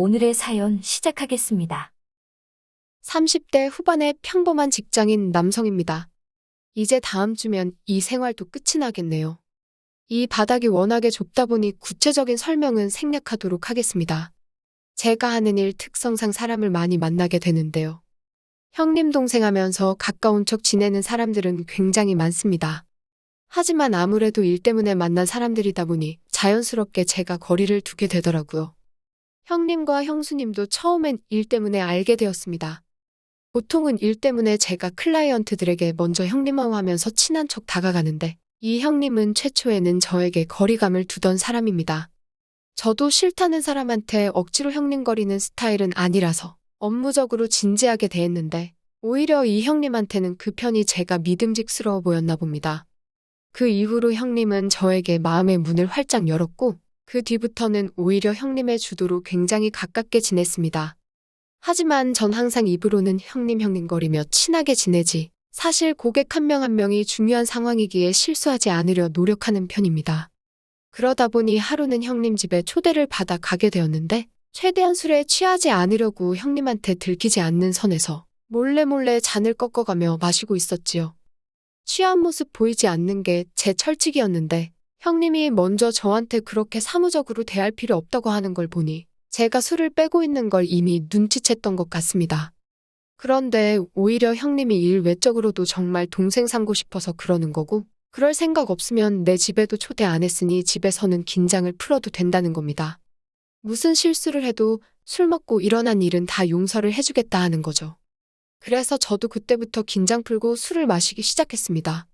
오늘의 사연 시작하겠습니다. 30대 후반의 평범한 직장인 남성입니다. 이제 다음 주면 이 생활도 끝이 나겠네요. 이 바닥이 워낙에 좁다 보니 구체적인 설명은 생략하도록 하겠습니다. 제가 하는 일 특성상 사람을 많이 만나게 되는데요. 형님 동생 하면서 가까운 척 지내는 사람들은 굉장히 많습니다. 하지만 아무래도 일 때문에 만난 사람들이다 보니 자연스럽게 제가 거리를 두게 되더라고요. 형님과 형수님도 처음엔 일 때문에 알게 되었습니다. 보통은 일 때문에 제가 클라이언트들에게 먼저 형님하고 하면서 친한 척 다가가는데 이 형님은 최초에는 저에게 거리감을 두던 사람입니다. 저도 싫다는 사람한테 억지로 형님거리는 스타일은 아니라서 업무적으로 진지하게 대했는데 오히려 이 형님한테는 그 편이 제가 믿음직스러워 보였나 봅니다. 그 이후로 형님은 저에게 마음의 문을 활짝 열었고 그 뒤부터는 오히려 형님의 주도로 굉장히 가깝게 지냈습니다. 하지만 전 항상 입으로는 형님거리며 친하게 지내지 사실 고객 한 명 한 명이 중요한 상황이기에 실수하지 않으려 노력하는 편입니다. 그러다 보니 하루는 형님 집에 초대를 받아 가게 되었는데 최대한 술에 취하지 않으려고 형님한테 들키지 않는 선에서 몰래 잔을 꺾어가며 마시고 있었지요. 취한 모습 보이지 않는 게 제 철칙이었는데 형님이 먼저 저한테 그렇게 사무적으로 대할 필요 없다고 하는 걸 보니 제가 술을 빼고 있는 걸 이미 눈치챘던 것 같습니다. 그런데 오히려 형님이 일 외적으로도 정말 동생 삼고 싶어서 그러는 거고 그럴 생각 없으면 내 집에도 초대 안 했으니 집에서는 긴장을 풀어도 된다는 겁니다. 무슨 실수를 해도 술 먹고 일어난 일은 다 용서를 해주겠다 하는 거죠. 그래서 저도 그때부터 긴장 풀고 술을 마시기 시작했습니다.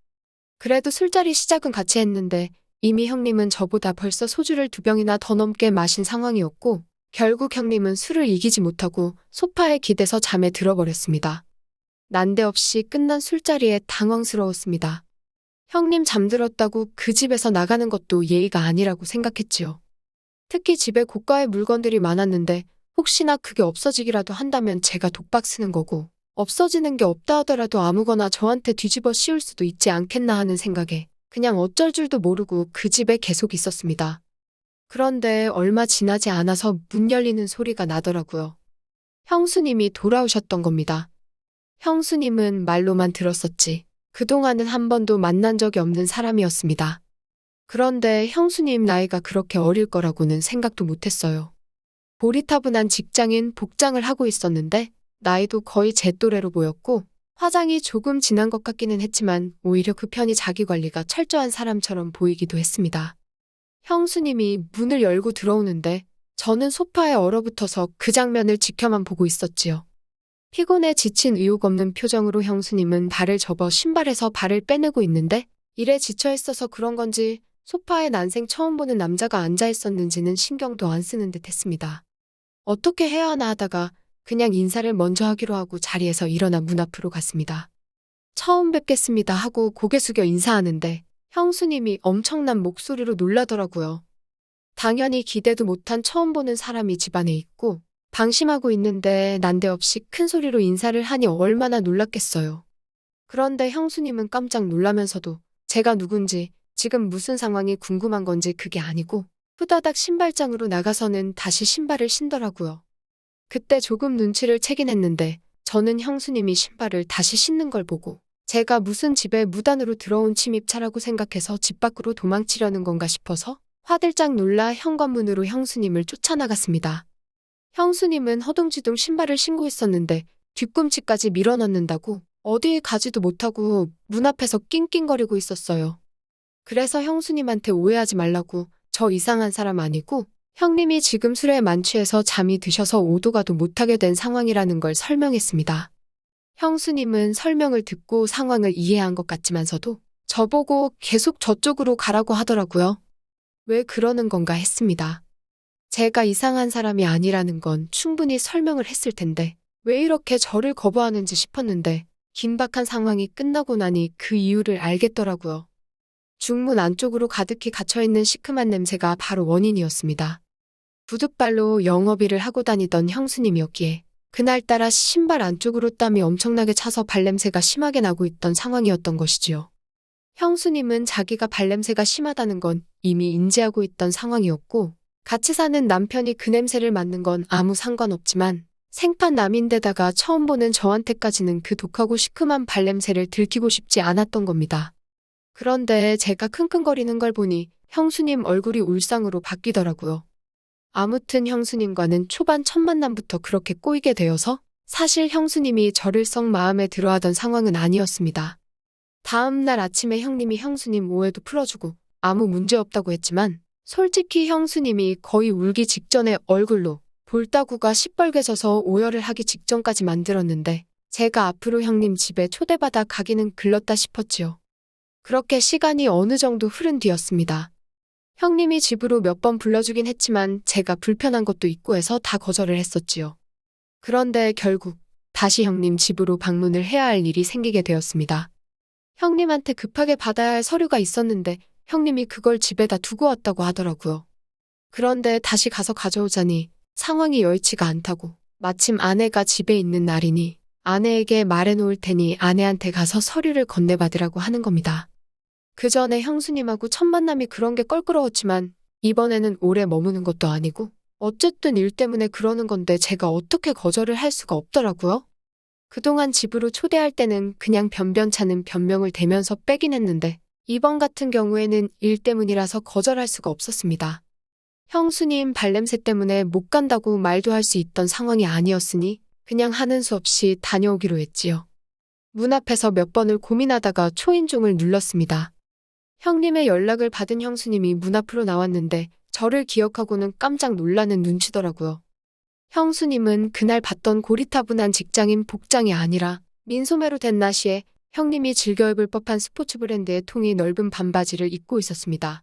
그래도 술자리 시작은 같이 했는데 이미 형님은 저보다 벌써 소주를 2병이나 더 넘게 마신 상황이었고 결국 형님은 술을 이기지 못하고 소파에 기대서 잠에 들어버렸습니다. 난데없이 끝난 술자리에 당황스러웠습니다. 형님 잠들었다고 그 집에서 나가는 것도 예의가 아니라고 생각했지요. 특히 집에 고가의 물건들이 많았는데 혹시나 그게 없어지기라도 한다면 제가 독박 쓰는 거고 없어지는 게 없다 하더라도 아무거나 저한테 뒤집어 씌울 수도 있지 않겠나 하는 생각에 그냥 어쩔 줄도 모르고 그 집에 계속 있었습니다. 그런데 얼마 지나지 않아서 문 열리는 소리가 나더라고요. 형수님이 돌아오셨던 겁니다. 형수님은 말로만 들었었지 그동안은 한 번도 만난 적이 없는 사람이었습니다. 그런데 형수님 나이가 그렇게 어릴 거라고는 생각도 못했어요. 고리타분한 직장인 복장을 하고 있었는데 나이도 거의 제 또래로 보였고 화장이 조금 진한 것 같기는 했지만 오히려 그 편이 자기 관리가 철저한 사람처럼 보이기도 했습니다. 형수님이 문을 열고 들어오는데 저는 소파에 얼어붙어서 그 장면을 지켜만 보고 있었지요. 피곤해 지친 의욕 없는 표정으로 형수님은 발을 접어 신발에서 발을 빼내고 있는데 일에 지쳐 있어서 그런 건지 소파에 난생 처음 보는 남자가 앉아 있었는지는 신경도 안 쓰는 듯 했습니다. 어떻게 해야 하나 하다가 그냥 인사를 먼저 하기로 하고 자리에서 일어나 문 앞으로 갔습니다. 처음 뵙겠습니다 하고 고개 숙여 인사하는데 형수님이 엄청난 목소리로 놀라더라고요. 당연히 기대도 못한 처음 보는 사람이 집안에 있고 방심하고 있는데 난데없이 큰 소리로 인사를 하니 얼마나 놀랐겠어요. 그런데 형수님은 깜짝 놀라면서도 제가 누군지 지금 무슨 상황이 궁금한 건지 그게 아니고 후다닥 신발장으로 나가서는 다시 신발을 신더라고요. 그때 조금 눈치를 채긴 했는데 저는 형수님이 신발을 다시 신는 걸 보고 제가 무슨 집에 무단으로 들어온 침입차라고 생각해서 집 밖으로 도망치려는 건가 싶어서 화들짝 놀라 현관문으로 형수님을 쫓아나갔습니다. 형수님은 허둥지둥 신발을 신고 있었는데 뒤꿈치까지 밀어넣는다고 어디에 가지도 못하고 문 앞에서 낑낑거리고 있었어요. 그래서 형수님한테 오해하지 말라고 저 이상한 사람 아니고 형님이 지금 술에 만취해서 잠이 드셔서 오도 가도 못하게 된 상황이라는 걸 설명했습니다. 형수님은 설명을 듣고 상황을 이해한 것 같지만서도 저보고 계속 저쪽으로 가라고 하더라고요. 왜 그러는 건가 했습니다. 제가 이상한 사람이 아니라는 건 충분히 설명을 했을 텐데 왜 이렇게 저를 거부하는지 싶었는데 긴박한 상황이 끝나고 나니 그 이유를 알겠더라고요. 중문 안쪽으로 가득히 갇혀있는 시큼한 냄새가 바로 원인이었습니다. 부둣발로 영업일을 하고 다니던 형수님이었기에 그날따라 신발 안쪽으로 땀이 엄청나게 차서 발냄새가 심하게 나고 있던 상황이었던 것이지요. 형수님은 자기가 발냄새가 심하다는 건 이미 인지하고 있던 상황이었고 같이 사는 남편이 그 냄새를 맡는 건 아무 상관없지만 생판 남인데다가 처음 보는 저한테까지는 그 독하고 시큼한 발냄새를 들키고 싶지 않았던 겁니다. 그런데 제가 킁킁거리는 걸 보니 형수님 얼굴이 울상으로 바뀌더라고요. 아무튼 형수님과는 초반 첫 만남부터 그렇게 꼬이게 되어서 사실 형수님이 저를 썩 마음에 들어하던 상황은 아니었습니다. 다음 날 아침에 형님이 형수님 오해도 풀어주고 아무 문제 없다고 했지만 솔직히 형수님이 거의 울기 직전에 얼굴로 볼따구가 시뻘개져서 오열을 하기 직전까지 만들었는데 제가 앞으로 형님 집에 초대받아 가기는 글렀다 싶었지요. 그렇게 시간이 어느 정도 흐른 뒤였습니다. 형님이 집으로 몇 번 불러주긴 했지만 제가 불편한 것도 있고 해서 다 거절을 했었지요. 그런데 결국 다시 형님 집으로 방문을 해야 할 일이 생기게 되었습니다. 형님한테 급하게 받아야 할 서류가 있었는데 형님이 그걸 집에다 두고 왔다고 하더라고요. 그런데 다시 가서 가져오자니 상황이 여의치가 않다고 마침 아내가 집에 있는 날이니 아내에게 말해놓을 테니 아내한테 가서 서류를 건네받으라고 하는 겁니다. 그 전에 형수님하고 첫 만남이 그런 게 껄끄러웠지만 이번에는 오래 머무는 것도 아니고 어쨌든 일 때문에 그러는 건데 제가 어떻게 거절을 할 수가 없더라고요. 그동안 집으로 초대할 때는 그냥 변변찮은 변명을 대면서 빼긴 했는데 이번 같은 경우에는 일 때문이라서 거절할 수가 없었습니다. 형수님 발냄새 때문에 못 간다고 말도 할 수 있던 상황이 아니었으니 그냥 하는 수 없이 다녀오기로 했지요. 문 앞에서 몇 번을 고민하다가 초인종을 눌렀습니다. 형님의 연락을 받은 형수님이 문 앞으로 나왔는데 저를 기억하고는 깜짝 놀라는 눈치더라고요. 형수님은 그날 봤던 고리타분한 직장인 복장이 아니라 민소매로 된 나시에 형님이 즐겨 입을 법한 스포츠 브랜드의 통이 넓은 반바지를 입고 있었습니다.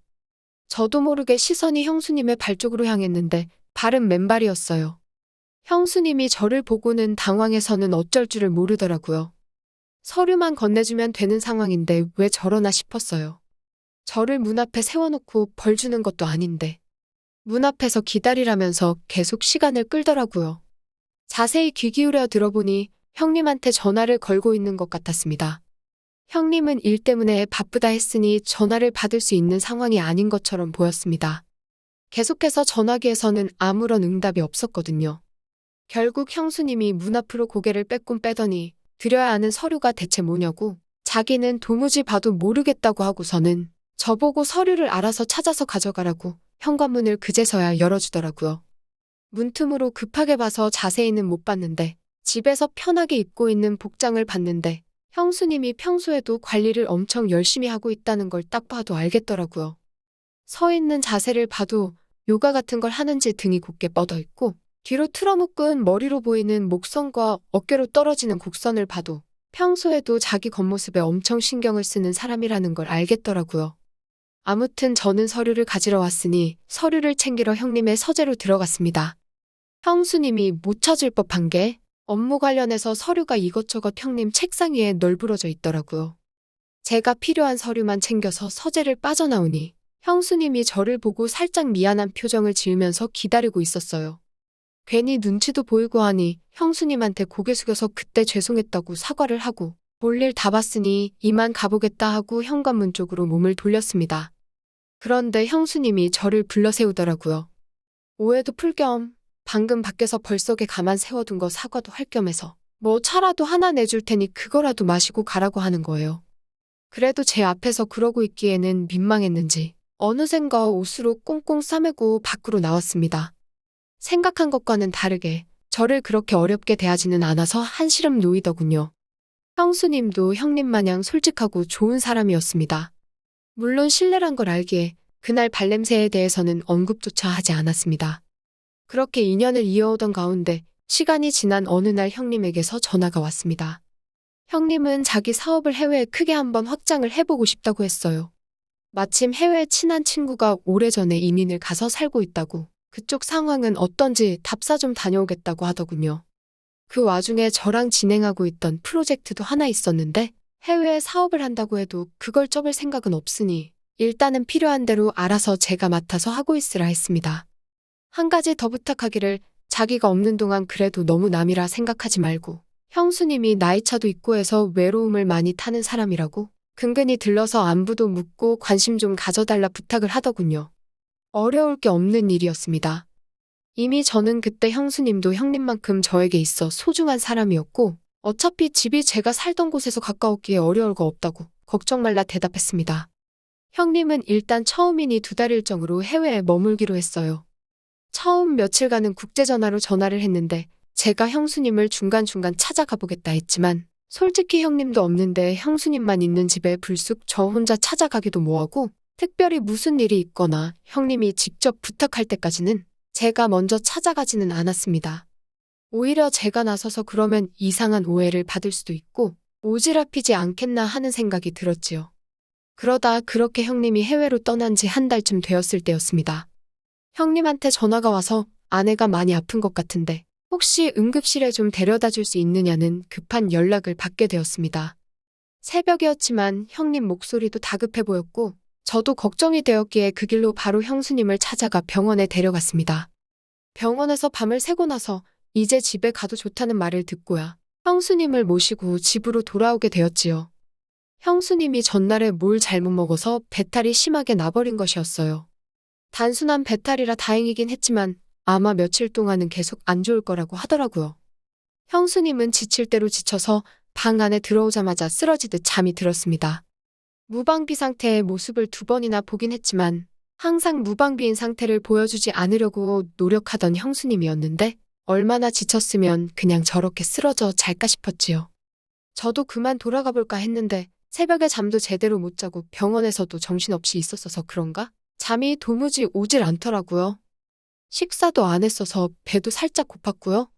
저도 모르게 시선이 형수님의 발 쪽으로 향했는데 발은 맨발이었어요. 형수님이 저를 보고는 당황해서는 어쩔 줄을 모르더라고요. 서류만 건네주면 되는 상황인데 왜 저러나 싶었어요. 저를 문 앞에 세워놓고 벌 주는 것도 아닌데 문 앞에서 기다리라면서 계속 시간을 끌더라고요. 자세히 귀 기울여 들어보니 형님한테 전화를 걸고 있는 것 같았습니다. 형님은 일 때문에 바쁘다 했으니 전화를 받을 수 있는 상황이 아닌 것처럼 보였습니다. 계속해서 전화기에서는 아무런 응답이 없었거든요. 결국 형수님이 문 앞으로 고개를 빼꼼 빼더니 드려야 하는 서류가 대체 뭐냐고 자기는 도무지 봐도 모르겠다고 하고서는 저보고 서류를 알아서 찾아서 가져가라고 현관문을 그제서야 열어주더라고요. 문틈으로 급하게 봐서 자세히는 못 봤는데 집에서 편하게 입고 있는 복장을 봤는데 형수님이 평소에도 관리를 엄청 열심히 하고 있다는 걸 딱 봐도 알겠더라고요. 서 있는 자세를 봐도 요가 같은 걸 하는지 등이 곧게 뻗어 있고 뒤로 틀어묶은 머리로 보이는 목선과 어깨로 떨어지는 곡선을 봐도 평소에도 자기 겉모습에 엄청 신경을 쓰는 사람이라는 걸 알겠더라고요. 아무튼 저는 서류를 가지러 왔으니 서류를 챙기러 형님의 서재로 들어갔습니다. 형수님이 못 찾을 법한 게 업무 관련해서 서류가 이것저것 형님 책상 위에 널브러져 있더라고요. 제가 필요한 서류만 챙겨서 서재를 빠져나오니 형수님이 저를 보고 살짝 미안한 표정을 지으면서 기다리고 있었어요. 괜히 눈치도 보이고 하니 형수님한테 고개 숙여서 그때 죄송했다고 사과를 하고 볼일 다 봤으니 이만 가보겠다 하고 현관문 쪽으로 몸을 돌렸습니다. 그런데 형수님이 저를 불러 세우더라고요. 오해도 풀 겸 방금 밖에서 벌석에 가만 세워둔 거 사과도 할 겸해서 뭐 차라도 하나 내줄 테니 그거라도 마시고 가라고 하는 거예요. 그래도 제 앞에서 그러고 있기에는 민망했는지 어느샌가 옷으로 꽁꽁 싸매고 밖으로 나왔습니다. 생각한 것과는 다르게 저를 그렇게 어렵게 대하지는 않아서 한시름 놓이더군요. 형수님도 형님 마냥 솔직하고 좋은 사람이었습니다. 물론 실례란 걸 알기에 그날 발냄새에 대해서는 언급조차 하지 않았습니다. 그렇게 인연을 이어오던 가운데 시간이 지난 어느 날 형님에게서 전화가 왔습니다. 형님은 자기 사업을 해외에 크게 한번 확장을 해보고 싶다고 했어요. 마침 해외에 친한 친구가 오래전에 이민을 가서 살고 있다고 그쪽 상황은 어떤지 답사 좀 다녀오겠다고 하더군요. 그 와중에 저랑 진행하고 있던 프로젝트도 하나 있었는데 해외에 사업을 한다고 해도 그걸 접을 생각은 없으니 일단은 필요한 대로 알아서 제가 맡아서 하고 있으라 했습니다. 한 가지 더 부탁하기를 자기가 없는 동안 그래도 너무 남이라 생각하지 말고 형수님이 나이차도 있고 해서 외로움을 많이 타는 사람이라고 근근히 들러서 안부도 묻고 관심 좀 가져달라 부탁을 하더군요. 어려울 게 없는 일이었습니다. 이미 저는 그때 형수님도 형님만큼 저에게 있어 소중한 사람이었고 어차피 집이 제가 살던 곳에서 가까웠기에 어려울 거 없다고 걱정 말라 대답했습니다. 형님은 일단 처음이니 2달 일정으로 해외에 머물기로 했어요. 처음 며칠간은 국제전화로 전화를 했는데 제가 형수님을 중간중간 찾아가 보겠다 했지만 솔직히 형님도 없는데 형수님만 있는 집에 불쑥 저 혼자 찾아가기도 뭐하고 특별히 무슨 일이 있거나 형님이 직접 부탁할 때까지는 제가 먼저 찾아가지는 않았습니다. 오히려 제가 나서서 그러면 이상한 오해를 받을 수도 있고 오지랖이지 않겠나 하는 생각이 들었지요. 그러다 그렇게 형님이 해외로 떠난 지 1달쯤 되었을 때였습니다. 형님한테 전화가 와서 아내가 많이 아픈 것 같은데 혹시 응급실에 좀 데려다 줄 수 있느냐는 급한 연락을 받게 되었습니다. 새벽이었지만 형님 목소리도 다급해 보였고 저도 걱정이 되었기에 그 길로 바로 형수님을 찾아가 병원에 데려갔습니다. 병원에서 밤을 새고 나서 이제 집에 가도 좋다는 말을 듣고야 형수님을 모시고 집으로 돌아오게 되었지요. 형수님이 전날에 뭘 잘못 먹어서 배탈이 심하게 나버린 것이었어요. 단순한 배탈이라 다행이긴 했지만 아마 며칠 동안은 계속 안 좋을 거라고 하더라고요. 형수님은 지칠 대로 지쳐서 방 안에 들어오자마자 쓰러지듯 잠이 들었습니다. 무방비 상태의 모습을 2번이나 보긴 했지만 항상 무방비인 상태를 보여주지 않으려고 노력하던 형수님이었는데 얼마나 지쳤으면 그냥 저렇게 쓰러져 잘까 싶었지요. 저도 그만 돌아가 볼까 했는데 새벽에 잠도 제대로 못 자고 병원에서도 정신없이 있었어서 그런가? 잠이 도무지 오질 않더라고요. 식사도 안 했어서 배도 살짝 고팠고요.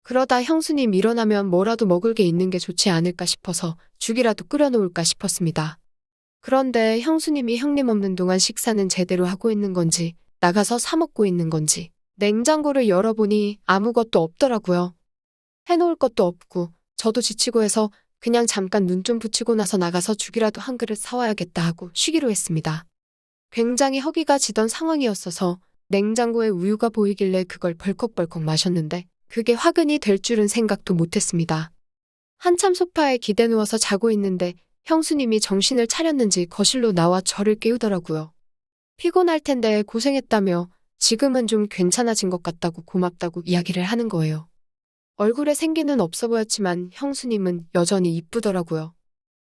그러다 형수님 일어나면 뭐라도 먹을 게 있는 게 좋지 않을까 싶어서 죽이라도 끓여놓을까 싶었습니다. 그런데 형수님이 형님 없는 동안 식사는 제대로 하고 있는 건지 나가서 사 먹고 있는 건지 냉장고를 열어보니 아무것도 없더라고요. 해놓을 것도 없고 저도 지치고 해서 그냥 잠깐 눈 좀 붙이고 나서 나가서 죽이라도 한 그릇 사와야겠다 하고 쉬기로 했습니다. 굉장히 허기가 지던 상황이었어서 냉장고에 우유가 보이길래 그걸 벌컥벌컥 마셨는데 그게 화근이 될 줄은 생각도 못했습니다. 한참 소파에 기대 누워서 자고 있는데 형수님이 정신을 차렸는지 거실로 나와 저를 깨우더라고요. 피곤할 텐데 고생했다며 지금은 좀 괜찮아진 것 같다고 고맙다고 이야기를 하는 거예요. 얼굴에 생기는 없어 보였지만 형수님은 여전히 이쁘더라고요.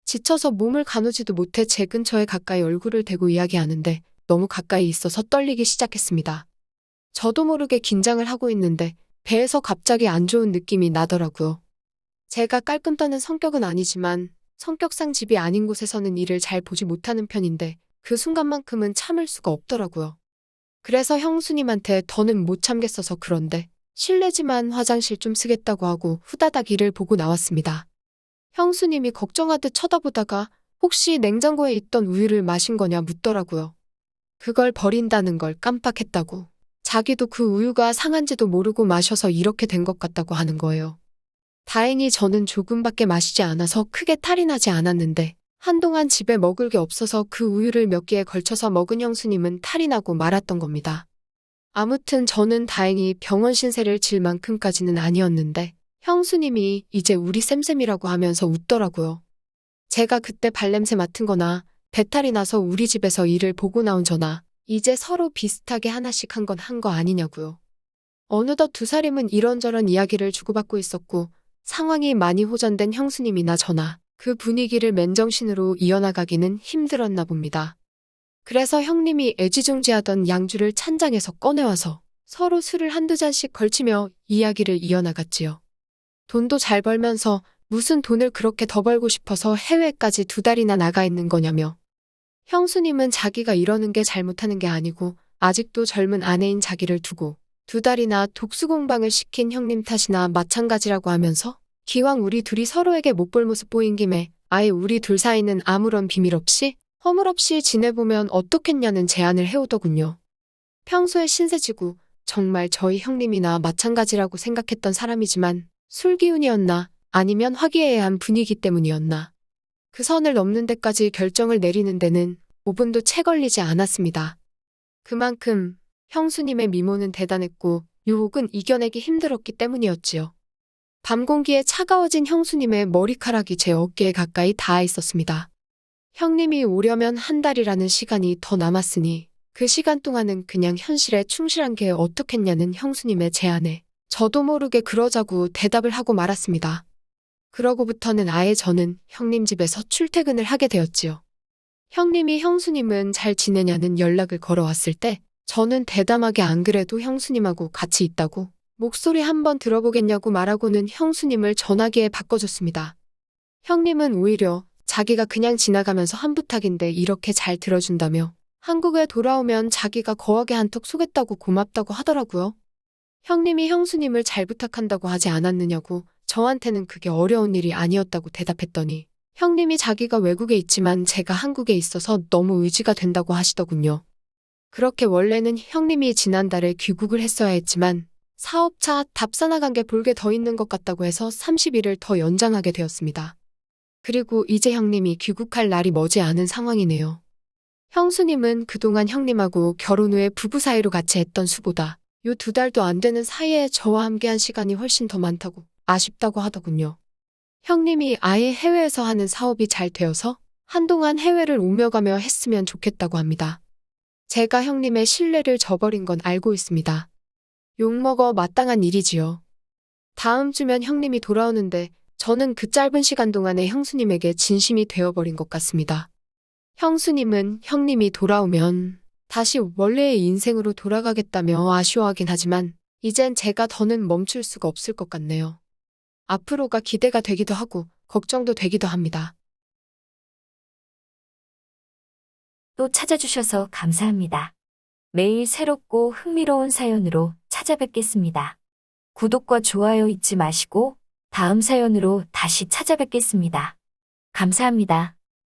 지쳐서 몸을 가누지도 못해 제 근처에 가까이 얼굴을 대고 이야기하는데 너무 가까이 있어서 떨리기 시작했습니다. 저도 모르게 긴장을 하고 있는데 배에서 갑자기 안 좋은 느낌이 나더라고요. 제가 깔끔 떠는 성격은 아니지만 성격상 집이 아닌 곳에서는 일을 잘 보지 못하는 편인데 그 순간만큼은 참을 수가 없더라고요. 그래서 형수님한테 더는 못 참겠어서 그런데 실례지만 화장실 좀 쓰겠다고 하고 후다닥 일을 보고 나왔습니다. 형수님이 걱정하듯 쳐다보다가 혹시 냉장고에 있던 우유를 마신 거냐 묻더라고요. 그걸 버린다는 걸 깜빡했다고. 자기도 그 우유가 상한지도 모르고 마셔서 이렇게 된 것 같다고 하는 거예요. 다행히 저는 조금밖에 마시지 않아서 크게 탈이 나지 않았는데 한동안 집에 먹을 게 없어서 그 우유를 몇 끼에 걸쳐서 먹은 형수님은 탈이 나고 말았던 겁니다. 아무튼 저는 다행히 병원 신세를 질 만큼까지는 아니었는데 형수님이 이제 우리 쌤쌤이라고 하면서 웃더라고요. 제가 그때 발냄새 맡은 거나 배탈이 나서 우리 집에서 일을 보고 나온 저나 이제 서로 비슷하게 하나씩 한 건 한 거 아니냐고요. 어느덧 2사람은 이런저런 이야기를 주고받고 있었고 상황이 많이 호전된 형수님이나 저나 그 분위기를 맨정신으로 이어나가기는 힘들었나 봅니다. 그래서 형님이 애지중지하던 양주를 찬장에서 꺼내와서 서로 술을 1~2잔씩 걸치며 이야기를 이어나갔지요. 돈도 잘 벌면서 무슨 돈을 그렇게 더 벌고 싶어서 해외까지 2달이나 나가 있는 거냐며. 형수님은 자기가 이러는 게 잘못하는 게 아니고 아직도 젊은 아내인 자기를 두고 2달이나 독수공방을 시킨 형님 탓이나 마찬가지라고 하면서 기왕 우리 둘이 서로에게 못 볼 모습 보인 김에 아예 우리 둘 사이는 아무런 비밀 없이 허물없이 지내보면 어떻겠냐는 제안을 해오더군요. 평소에 신세지고 정말 저희 형님이나 마찬가지라고 생각했던 사람이지만 술 기운이었나 아니면 화기애애한 분위기 때문이었나. 그 선을 넘는 데까지 결정을 내리는 데는 5분도 채 걸리지 않았습니다. 그만큼 형수님의 미모는 대단했고 유혹은 이겨내기 힘들었기 때문이었지요. 밤 공기에 차가워진 형수님의 머리카락이 제 어깨에 가까이 닿아 있었습니다. 형님이 오려면 1달이라는 시간이 더 남았으니 그 시간 동안은 그냥 현실에 충실한 게 어떻겠냐는 형수님의 제안에 저도 모르게 그러자고 대답을 하고 말았습니다. 그러고부터는 아예 저는 형님 집에서 출퇴근을 하게 되었지요. 형님이 형수님은 잘 지내냐는 연락을 걸어왔을 때 저는 대담하게 안 그래도 형수님하고 같이 있다고 목소리 한번 들어보겠냐고 말하고는 형수님을 전화기에 바꿔줬습니다. 형님은 오히려 자기가 그냥 지나가면서 한 부탁인데 이렇게 잘 들어준다며 한국에 돌아오면 자기가 거하게 한턱 쏘겠다고 고맙다고 하더라고요. 형님이 형수님을 잘 부탁한다고 하지 않았느냐고 저한테는 그게 어려운 일이 아니었다고 대답했더니 형님이 자기가 외국에 있지만 제가 한국에 있어서 너무 의지가 된다고 하시더군요. 그렇게 원래는 형님이 지난달에 귀국을 했어야 했지만 사업차 답사나간 게 볼게 더 있는 것 같다고 해서 30일을 더 연장하게 되었습니다. 그리고 이제 형님이 귀국할 날이 머지 않은 상황이네요. 형수님은 그동안 형님하고 결혼 후에 부부 사이로 같이 했던 수보다 요 2달도 안 되는 사이에 저와 함께한 시간이 훨씬 더 많다고 아쉽다고 하더군요. 형님이 아예 해외에서 하는 사업이 잘 되어서 한동안 해외를 오며 가며 했으면 좋겠다고 합니다. 제가 형님의 신뢰를 저버린 건 알고 있습니다. 욕먹어 마땅한 일이지요. 다음 주면 형님이 돌아오는데 저는 그 짧은 시간 동안에 형수님에게 진심이 되어버린 것 같습니다. 형수님은 형님이 돌아오면 다시 원래의 인생으로 돌아가겠다며 아쉬워하긴 하지만 이젠 제가 더는 멈출 수가 없을 것 같네요. 앞으로가 기대가 되기도 하고 걱정도 되기도 합니다. 또 찾아주셔서 감사합니다. 매일 새롭고 흥미로운 사연으로 찾아뵙겠습니다. 구독과 좋아요 잊지 마시고 다음 사연으로 다시 찾아뵙겠습니다. 감사합니다.